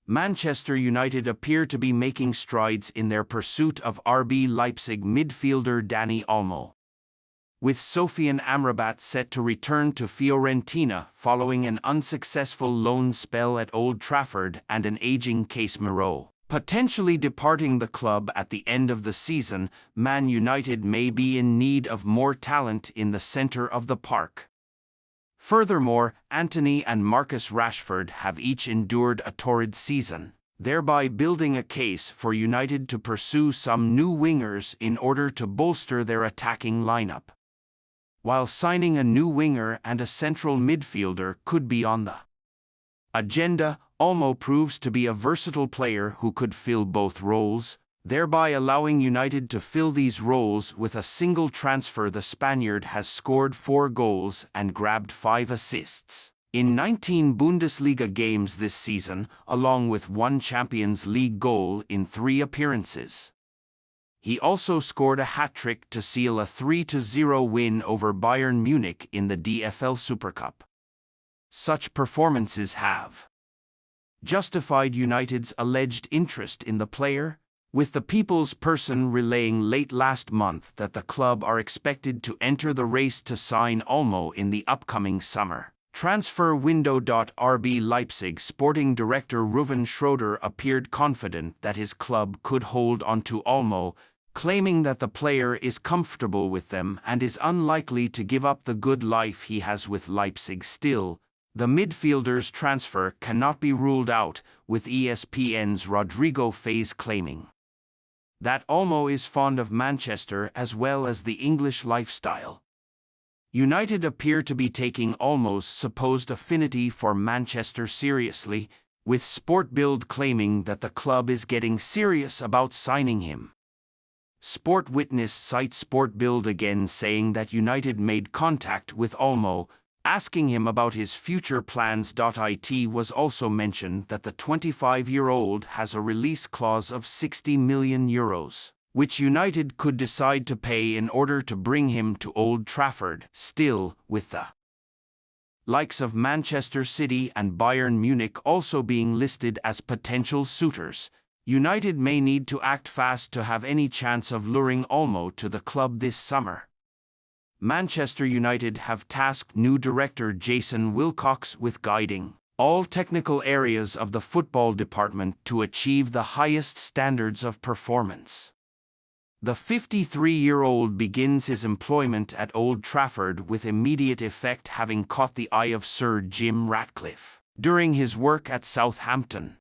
Manchester United appear to be making strides in their pursuit of RB Leipzig midfielder Dani Olmo. With Sofian Amrabat set to return to Fiorentina following an unsuccessful loan spell at Old Trafford and an aging Casemiro potentially departing the club at the end of the season, Man United may be in need of more talent in the centre of the park. Furthermore, Antony and Marcus Rashford have each endured a torrid season, thereby building a case for United to pursue some new wingers in order to bolster their attacking lineup. While signing a new winger and a central midfielder could be on the agenda, Olmo proves to be a versatile player who could fill both roles, thereby allowing United to fill these roles with a single transfer. The Spaniard has scored 4 goals and grabbed 5 assists in 19 Bundesliga games this season, along with 1 Champions League goal in 3 appearances. He also scored a hat-trick to seal a 3-0 win over Bayern Munich in the DFL Super Cup. Such performances have justified United's alleged interest in the player, with the People's Person relaying late last month that the club are expected to enter the race to sign Olmo in the upcoming summer transfer window. RB Leipzig sporting director Ruven Schröder appeared confident that his club could hold onto Olmo, claiming that the player is comfortable with them and is unlikely to give up the good life he has with Leipzig. Still, the midfielder's transfer cannot be ruled out, with ESPN's Rodrigo Fez claiming that Olmo is fond of Manchester as well as the English lifestyle. United appear to be taking Olmo's supposed affinity for Manchester seriously, with Sportbild claiming that the club is getting serious about signing him. Sport Witness cites Sportbild again, saying that United made contact with Olmo, asking him about his future plans. It was also mentioned that the 25-year-old has a release clause of €60 million, which United could decide to pay in order to bring him to Old Trafford. Still, with the likes of Manchester City and Bayern Munich also being listed as potential suitors, United may need to act fast to have any chance of luring Olmo to the club this summer. Manchester United have tasked new director Jason Wilcox with guiding all technical areas of the football department to achieve the highest standards of performance. The 53-year-old begins his employment at Old Trafford with immediate effect, having caught the eye of Sir Jim Ratcliffe during his work at Southampton.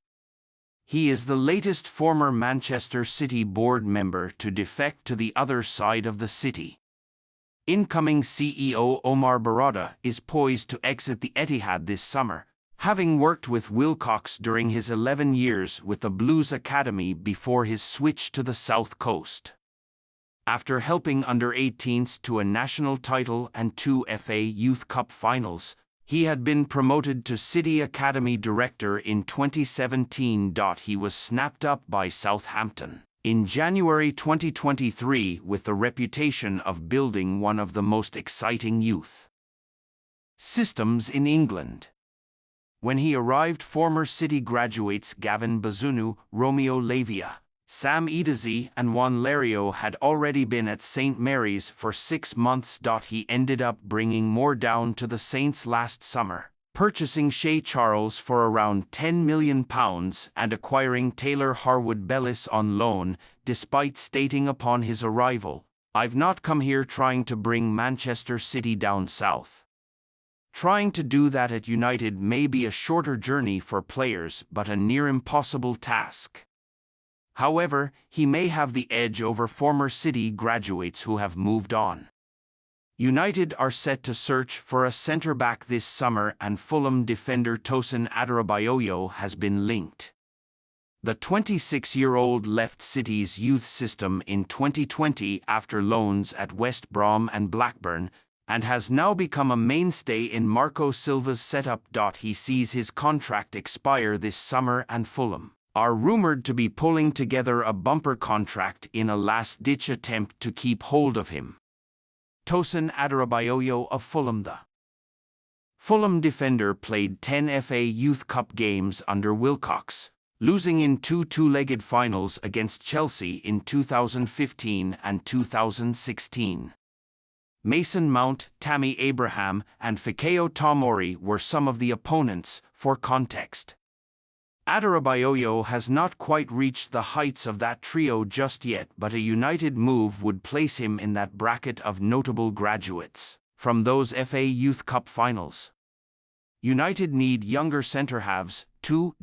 He is the latest former Manchester City board member to defect to the other side of the city. Incoming CEO Omar Barada is poised to exit the Etihad this summer, having worked with Wilcox during his 11 years with the Blues Academy before his switch to the South Coast. After helping under-18s to a national title and 2 FA Youth Cup finals, he had been promoted to City Academy Director in 2017. He was snapped up by Southampton in January 2023 with the reputation of building one of the most exciting youth systems in England. When he arrived, former City graduates Gavin Bazunu, Romeo Lavia, Sam Edazi and Juan Lario had already been at St. Mary's for 6 months. He ended up bringing more down to the Saints last summer, purchasing Shea Charles for around £10 million and acquiring Taylor Harwood-Bellis on loan, despite stating upon his arrival, "I've not come here trying to bring Manchester City down south." Trying to do that at United may be a shorter journey for players but a near impossible task. However, he may have the edge over former City graduates who have moved on. United are set to search for a centre-back this summer, and Fulham defender Tosin Adarabioyo has been linked. The 26-year-old left City's youth system in 2020 after loans at West Brom and Blackburn, and has now become a mainstay in Marco Silva's setup. He sees his contract expire this summer, and Fulham are rumoured to be pulling together a bumper contract in a last-ditch attempt to keep hold of him. Tosin Adarabioyo of Fulham. The Fulham defender played 10 FA Youth Cup games under Wilcox, losing in two-legged finals against Chelsea in 2015 and 2016. Mason Mount, Tammy Abraham, and Fikayo Tomori were some of the opponents. For context, Adebayo has not quite reached the heights of that trio just yet, but a United move would place him in that bracket of notable graduates from those FA Youth Cup finals. United need younger centre-halves.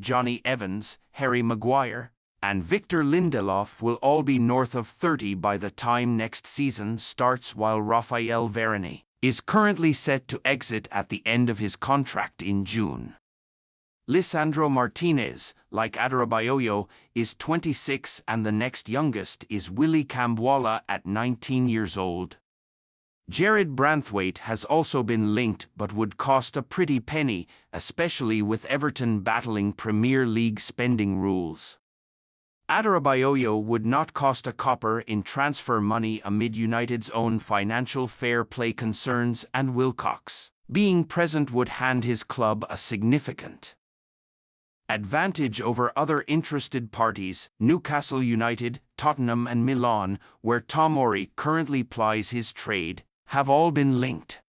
Johnny Evans, Harry Maguire, and Victor Lindelof will all be north of 30 by the time next season starts, while Raphael Varane is currently set to exit at the end of his contract in June. Lisandro Martinez, like Adebayo, is 26 and the next youngest is Willy Kambwala at 19 years old. Jared Branthwaite has also been linked but would cost a pretty penny, especially with Everton battling Premier League spending rules. Adebayo would not cost a copper in transfer money amid United's own financial fair play concerns, and Wilcox being present would hand his club a significant advantage over other interested parties. Newcastle United, Tottenham and Milan, where Tomori currently plies his trade, have all been linked.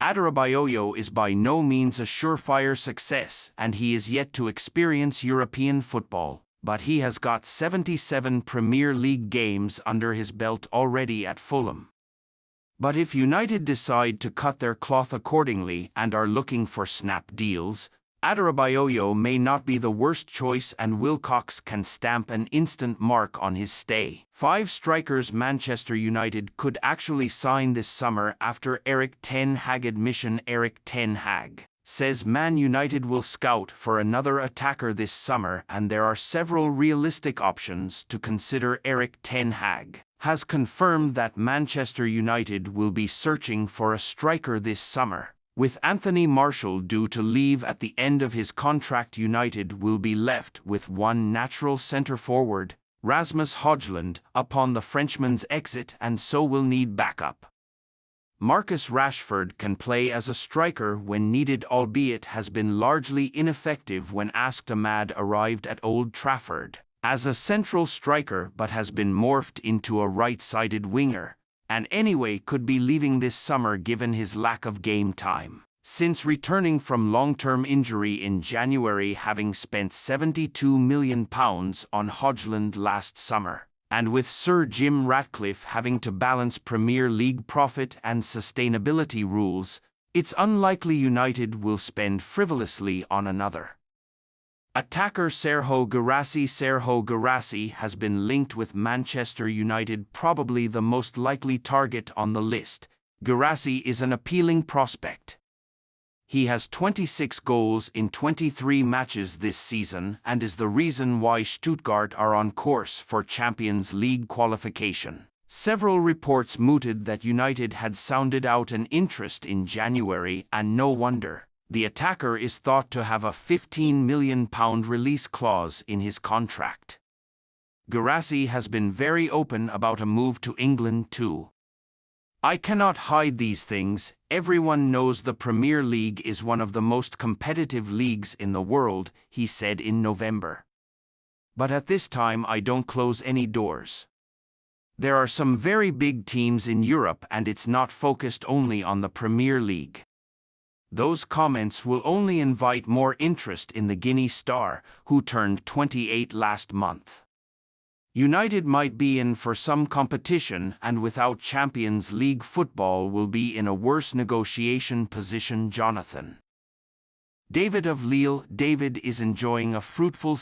Adebayo is by no means a surefire success and he is yet to experience European football, but he has got 77 Premier League games under his belt already at Fulham. But if United decide to cut their cloth accordingly and are looking for snap deals, Adebayo may not be the worst choice, and Wilcox can stamp an instant mark on his stay. 5 strikers Manchester United could actually sign this summer after Erik ten Hag admission. Erik ten Hag says Man United will scout for another attacker this summer and there are several realistic options to consider. Erik ten Hag has confirmed that Manchester United will be searching for a striker this summer. With Anthony Martial due to leave at the end of his contract, United will be left with one natural centre-forward, Rasmus Højlund, upon the Frenchman's exit, and so will need backup. Marcus Rashford can play as a striker when needed, albeit has been largely ineffective when asked. Ahmad arrived at Old Trafford as a central striker but has been morphed into a right-sided winger, and anyway could be leaving this summer given his lack of game time since returning from long-term injury in January, having spent £72 million on Højlund last summer. And with Sir Jim Ratcliffe having to balance Premier League profit and sustainability rules, it's unlikely United will spend frivolously on another attacker. Serhou Guirassy has been linked with Manchester United, probably the most likely target on the list. Guirassy is an appealing prospect. He has 26 goals in 23 matches this season and is the reason why Stuttgart are on course for Champions League qualification. Several reports mooted that United had sounded out an interest in January, and no wonder. The attacker is thought to have a £15 million release clause in his contract. Guirassy has been very open about a move to England too. I cannot hide these things. Everyone knows the Premier League is one of the most competitive leagues in the world, he said in November. But at this time I don't close any doors. There are some very big teams in Europe and it's not focused only on the Premier League. Those comments will only invite more interest in the Guinea star, who turned 28 last month. United might be in for some competition, and without Champions League football will be in a worse negotiation position. Jonathan David of Lille. David is enjoying a fruitful